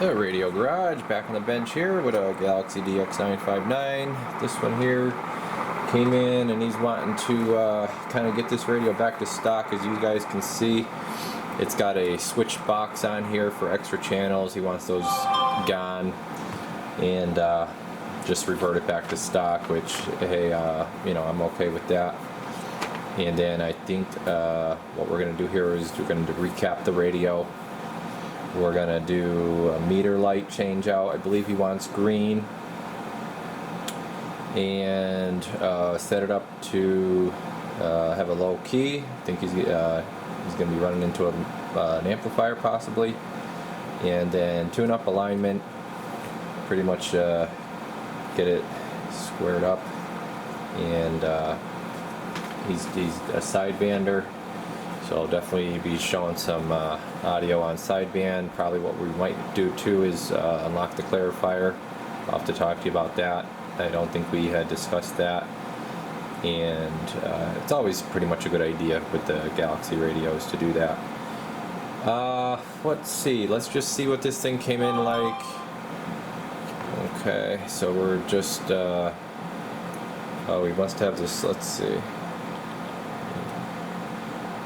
The Radio Garage, back on the bench here with a Galaxy DX959. This one here came in and he's wanting to kind of get this radio back to stock. As you guys can see, it's got a switch box on here for extra channels. He wants those gone and just revert it back to stock, which, hey, you know, I'm okay with that. And then I think what we're going to do here is we're going to recap the radio. We're going to do a meter light change out. I believe he wants green. And set it up to have a low key. I think he's going to be running into an amplifier possibly. And then tune up alignment. Pretty much get it squared up. And he's a sidebander. So I'll definitely be showing some audio on sideband. Probably what we might do too is unlock the clarifier. I'll have to talk to you about that. I don't think we had discussed that. And it's always pretty much a good idea with the Galaxy radios to do that. Let's see. Let's just see what this thing came in like. Okay, so we're just... oh, we must have this... Let's see.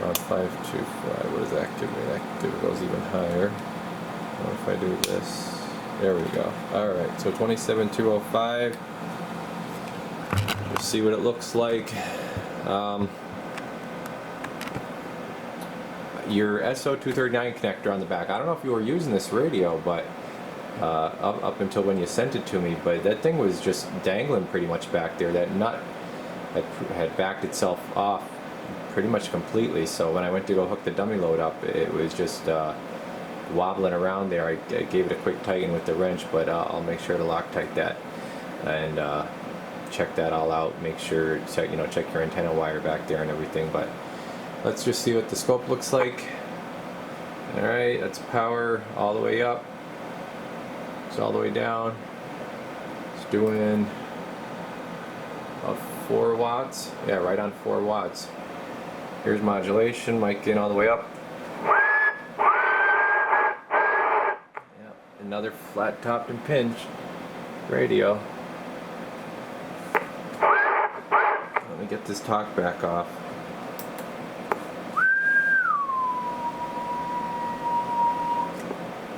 Around 525, what does that give me? That goes even higher. What if I do this? There we go. Alright, so 27205. We'll see what it looks like. Your SO239 connector on the back. I don't know if you were using this radio, but up until when you sent it to me, but that thing was just dangling pretty much back there. That nut had backed itself off pretty much completely, so when I went to go hook the dummy load up, it was just wobbling around there. I gave it a quick tighten with the wrench, but I'll make sure to Loctite that and check that all out. Make sure, check your antenna wire back there and everything. But let's just see what the scope looks like. Alright, that's power all the way up. It's all the way down. It's doing about 4 watts. Yeah, right on 4 watts. Here's modulation, mic gain all the way up. Yeah, another flat topped and pinched radio. Let me get this talk back off.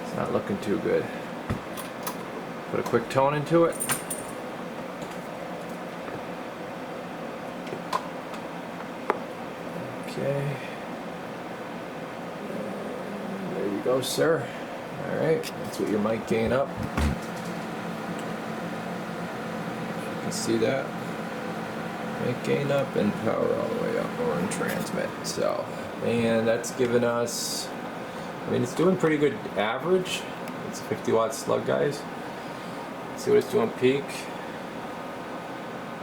It's not looking too good. Put a quick tone into it. Okay. There you go, sir. Alright, that's what your mic gain up. You can see that. Mic gain up and power all the way up or in transmit. So, and that's given us, I mean, it's doing pretty good average. It's a 50 watt slug, guys. Let's see what it's doing peak.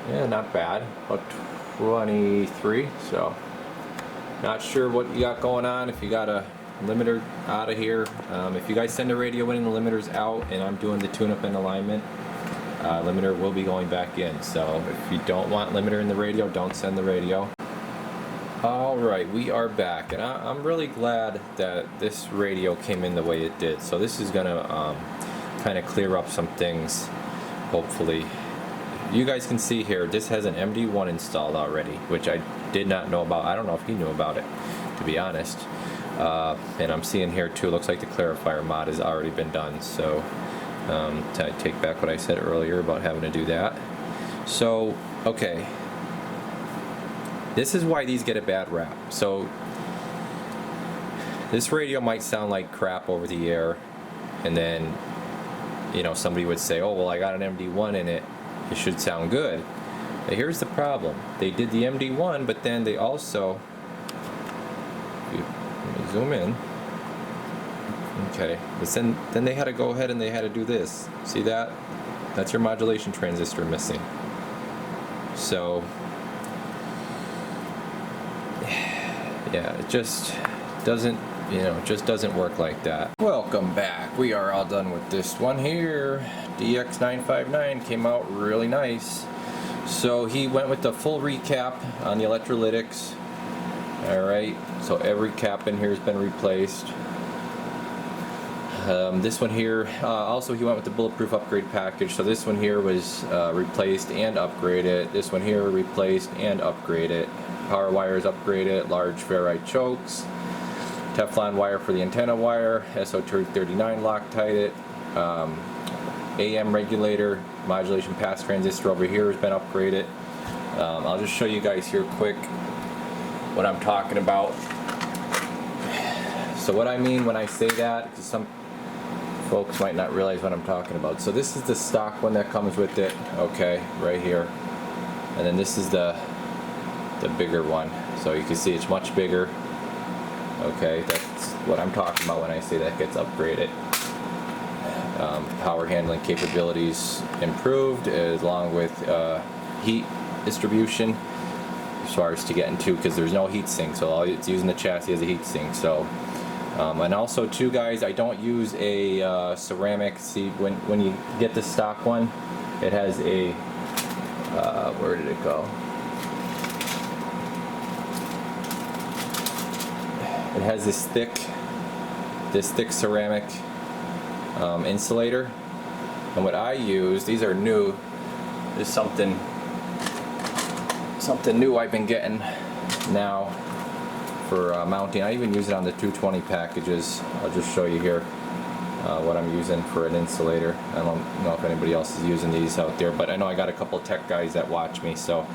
Yeah, not bad. About 23, so. Not sure what you got going on, if you got a limiter out of here. If you guys send a radio in and the limiter's out and I'm doing the tune-up and alignment, limiter will be going back in. So if you don't want limiter in the radio, don't send the radio. Alright, we are back, and I'm really glad that this radio came in the way it did. So this is going to kind of clear up some things, hopefully. You guys can see here, this has an MD1 installed already, which I did not know about. I don't know if he knew about it, to be honest. And I'm seeing here too, looks like the clarifier mod has already been done. So to take back what I said earlier about having to do that. So, okay. This is why these get a bad rap. So this radio might sound like crap over the air, and then, you know, somebody would say, oh, well, I got an MD1 in it. It should sound good. But here's the problem. They did the MD1, but then they also, let me zoom in. Okay, but then they had to go ahead and they had to do this. See that? That's your modulation transistor missing. So, yeah, it just doesn't, you know, it just doesn't work like that. Welcome back. We are all done with this one here. DX959 came out really nice. So he went with the full recap on the electrolytics. Alright, so every cap in here has been replaced. This one here, also he went with the bulletproof upgrade package. So this one here was replaced and upgraded. This one here replaced and upgraded. Power wires upgraded, large ferrite chokes, Teflon wire for the antenna wire, SO239 Loctite, AM regulator, modulation pass transistor over here has been upgraded. I'll just show you guys here quick what I'm talking about. So what I mean when I say that, because some folks might not realize what I'm talking about. So this is the stock one that comes with it, okay, right here. And then this is the bigger one. So you can see it's much bigger. Okay, that's what I'm talking about when I say that gets upgraded. Power handling capabilities improved, along with heat distribution as far as to get into, because there's no heat sink, so it's using the chassis as a heat sink. So and also too, guys, I don't use a ceramic. See, when you get the stock one, it has a where did it go? It has this thick ceramic insulator, and what I use, these are new, is something new I've been getting now for mounting. I even use it on the 220 packages. I'll just show you here what I'm using for an insulator. I don't know if anybody else is using these out there, but I know I got a couple tech guys that watch me, so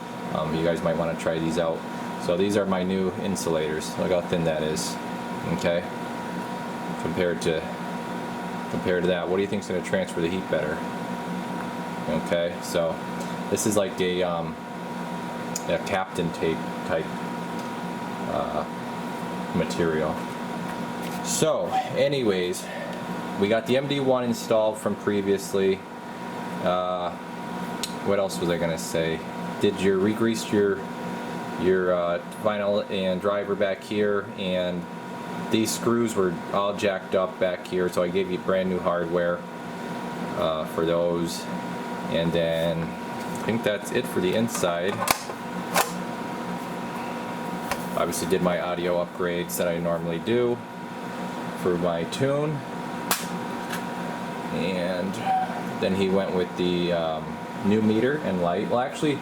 you guys might want to try these out. So these are my new insulators. Look how thin that is. Okay, compared to that, what do you think is going to transfer the heat better? Okay, so this is like a Captain tape type material. So anyways, we got the MD1 installed from previously. What else was I going to say? Did you re-grease your vinyl and driver back here, and these screws were all jacked up back here, so I gave you brand new hardware for those. And then I think that's it for the inside. Obviously did my audio upgrades that I normally do for my tune, and then he went with the new meter and light. Well, actually,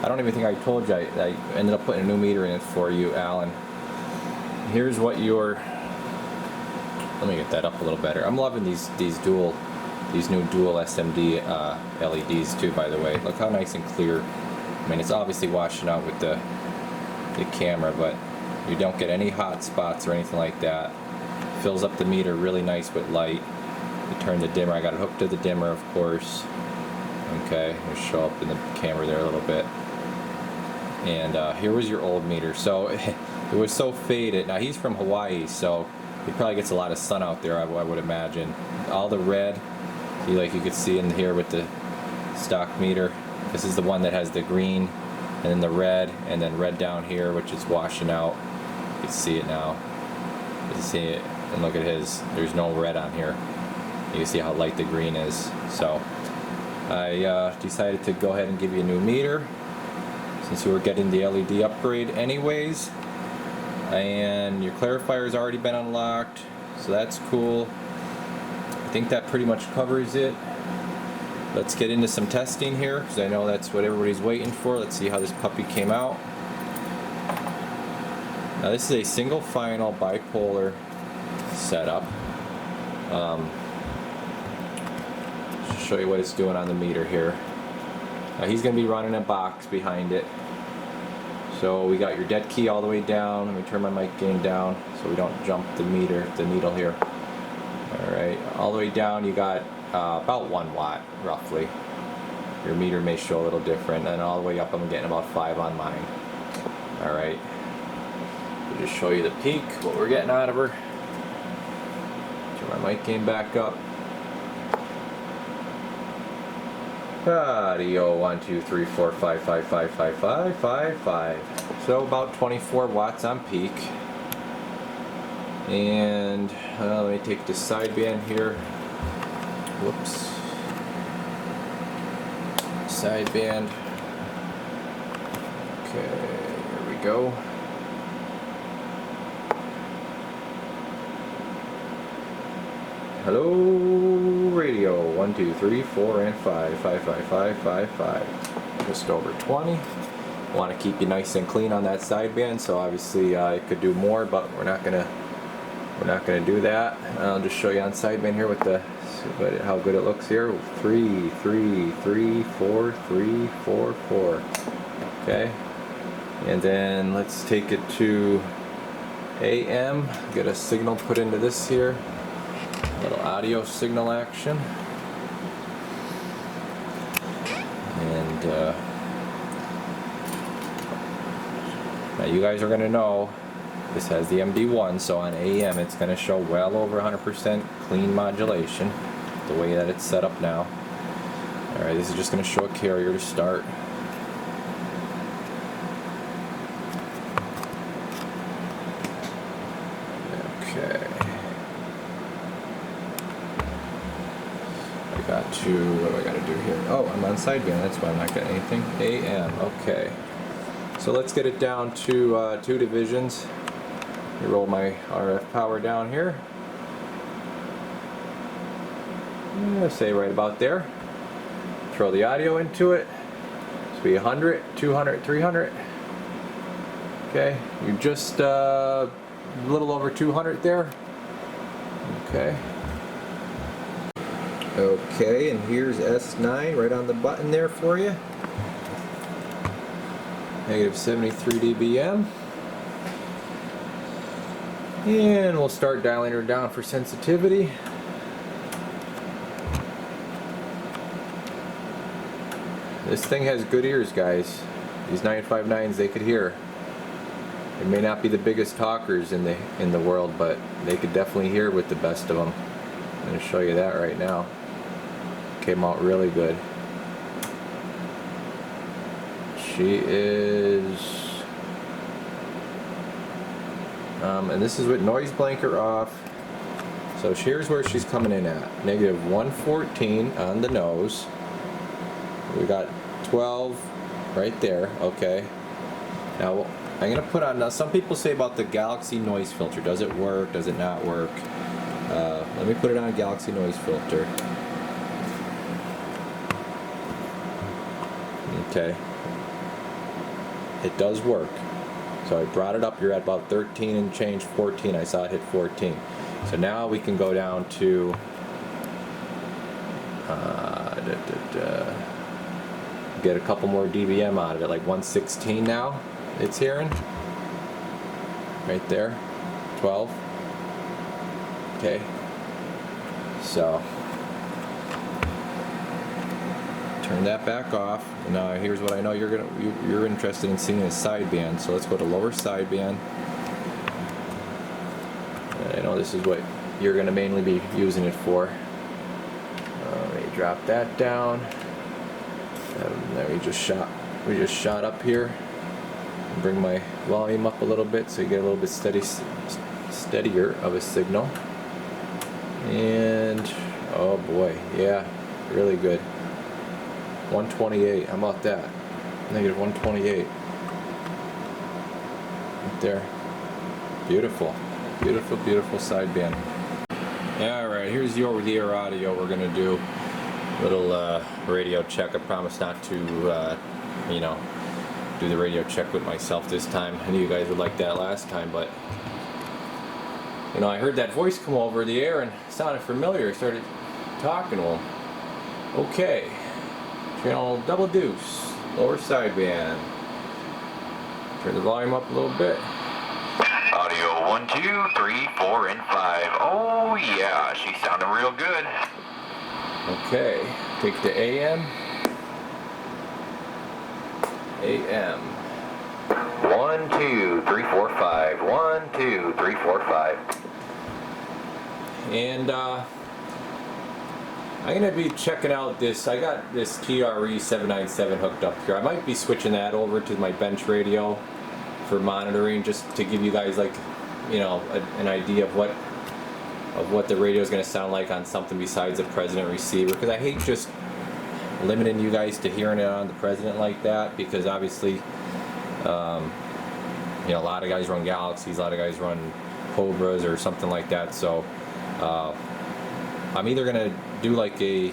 I don't even think I told you, I ended up putting a new meter in it for you, Alan. Here's what your, let me get that up a little better. I'm loving these new dual SMD LEDs too, by the way. Look how nice and clear. I mean, it's obviously washing out with the camera, but you don't get any hot spots or anything like that. Fills up the meter really nice with light. You turn the dimmer, I got it hooked to the dimmer, of course. Okay, it'll show up in the camera there a little bit. And here was your old meter. So it was so faded. Now he's from Hawaii, so he probably gets a lot of sun out there, I would imagine. All the red, like you could see in here with the stock meter. This is the one that has the green, and then the red, and then red down here, which is washing out. You can see it now. You can see it, and look at his. There's no red on here. You can see how light the green is. So I decided to go ahead and give you a new meter, since we were getting the LED upgrade anyways. And your clarifier's already been unlocked, so that's cool. I think that pretty much covers it. Let's get into some testing here, because I know that's what everybody's waiting for. Let's see how this puppy came out. Now this is a single final bipolar setup. Just show you what it's doing on the meter here. Now he's going to be running a box behind it. So we got your dead key all the way down. Let me turn my mic gain down so we don't jump the needle here. Alright, all the way down you got about 1 watt roughly. Your meter may show a little different, and all the way up I'm getting about 5 on mine. Alright, we'll just show you the peak, what we're getting out of her. Turn my mic gain back up. Audio 1 2 3 4 5 5 5 5 5 5 5. So about 24 watts on peak. And let me take the sideband here. Whoops. Sideband. Okay, here we go. Hello, radio. 1, 2, 3, 4, and 5. 5, 5, 5, 5, 5. Just over 20. Want to keep you nice and clean on that sideband, so obviously I could do more, but we're not gonna do that. I'll just show you on sideband here with how good it looks here. 3, 3, 3, 4, 3, 4, 4. Okay, and then let's take it to AM. Get a signal put into this here. A little audio signal action, and now you guys are going to know this has the MD1, so on AM it's going to show well over 100% clean modulation the way that it's set up now. Alright, this is just going to show a carrier to start. Okay. What do I got to do here? Oh, I'm on sideband, that's why I'm not getting anything. AM, okay. So let's get it down to 2 divisions. You roll my RF power down here. Say right about there. Throw the audio into it. This will be 100, 200, 300. Okay, you're just a little over 200 there. Okay. Okay, and here's S9 right on the button there for you. Negative 73 dBm. And we'll start dialing her down for sensitivity. This thing has good ears, guys. These 959s, they could hear. They may not be the biggest talkers in the world, but they could definitely hear with the best of them. I'm going to show you that right now. Came out really good. She is, and this is with noise blanker off. So here's where she's coming in at. Negative 114 on the nose. We got 12 right there. Okay. Now I'm gonna put on. Now some people say about the Galaxy noise filter. Does it work? Does it not work? Let me put it on a Galaxy noise filter. Okay. It does work. So I brought it up. You're at about 13 and change, 14. I saw it hit 14. So now we can go down to get a couple more dBm out of it, like 116 now. It's hearing right there, 12. Okay. So turn that back off. Now here's what I know you're interested in seeing is sideband. So let's go to lower sideband. And I know this is what you're going to mainly be using it for. Let me drop that down. There we just shot up here. Bring my volume up a little bit so you get a little bit steadier of a signal. And oh boy, yeah, really good. 128, how about that? Negative 128. Right there. Beautiful. Beautiful, beautiful sideband. Alright, here's the over-the-air audio. We're going to do a little radio check. I promise not to, you know, do the radio check with myself this time. I knew you guys would like that last time, but you know, I heard that voice come over the air and it sounded familiar. I started talking to him. Okay. Channel double deuce, lower sideband. Turn the volume up a little bit. Audio 1, 2, 3, 4, and 5. Oh yeah, she's sounding real good. Okay, take the AM. AM. 1, 2, 3, 4, 5. 1, 2, 3, 4, 5. And I'm going to be checking out this. I got this TRE797 hooked up here. I might be switching that over to my bench radio for monitoring, just to give you guys, like, you know, an idea of what the radio is going to sound like on something besides a President receiver, because I hate just limiting you guys to hearing it on the President like that, because obviously you know, a lot of guys run Galaxies, a lot of guys run Cobras or something like that. So I'm either gonna do like a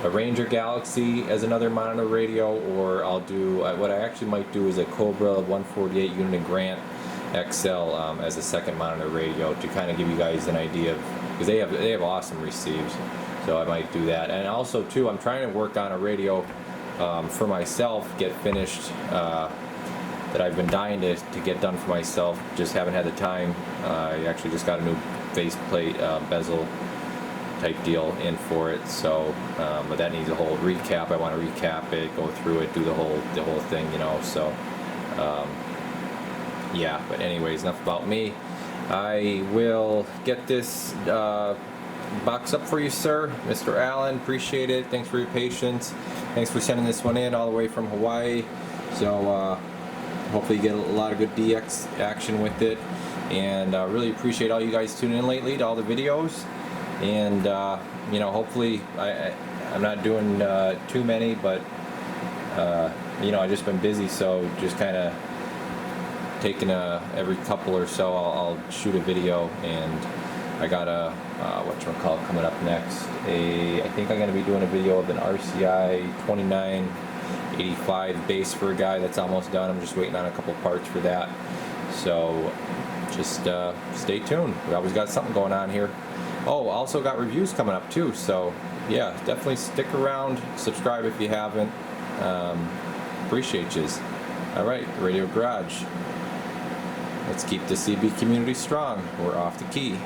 Ranger Galaxy as another monitor radio, or I'll do what I actually might do is a Cobra 148 unit and Grant XL as a second monitor radio to kind of give you guys an idea of, because they have awesome receives, so I might do that. And also too, I'm trying to work on a radio for myself, get finished, that I've been dying to get done for myself, just haven't had the time. I actually just got a new faceplate bezel type deal in for it, so but that needs a whole recap. I want to recap it, go through it, do the whole thing, you know. So yeah, but anyways, enough about me. I will get this box up for you, sir. Mr. Allen, appreciate it. Thanks for your patience. Thanks for sending this one in all the way from Hawaii. So hopefully you get a lot of good DX action with it, and really appreciate all you guys tuning in lately to all the videos. And you know, hopefully I'm not doing too many, but you know, I've just been busy, so just kind of taking every couple or so I'll shoot a video. And I got a whatchamacallit coming up next. I think I'm going to be doing a video of an RCI 2985 base for a guy that's almost done. I'm just waiting on a couple parts for that, so just stay tuned. We always got something going on here. Oh, also got reviews coming up too, so yeah, definitely stick around, subscribe if you haven't. Appreciate yous. Alright, Radio Garage. Let's keep the CB community strong. We're off the key.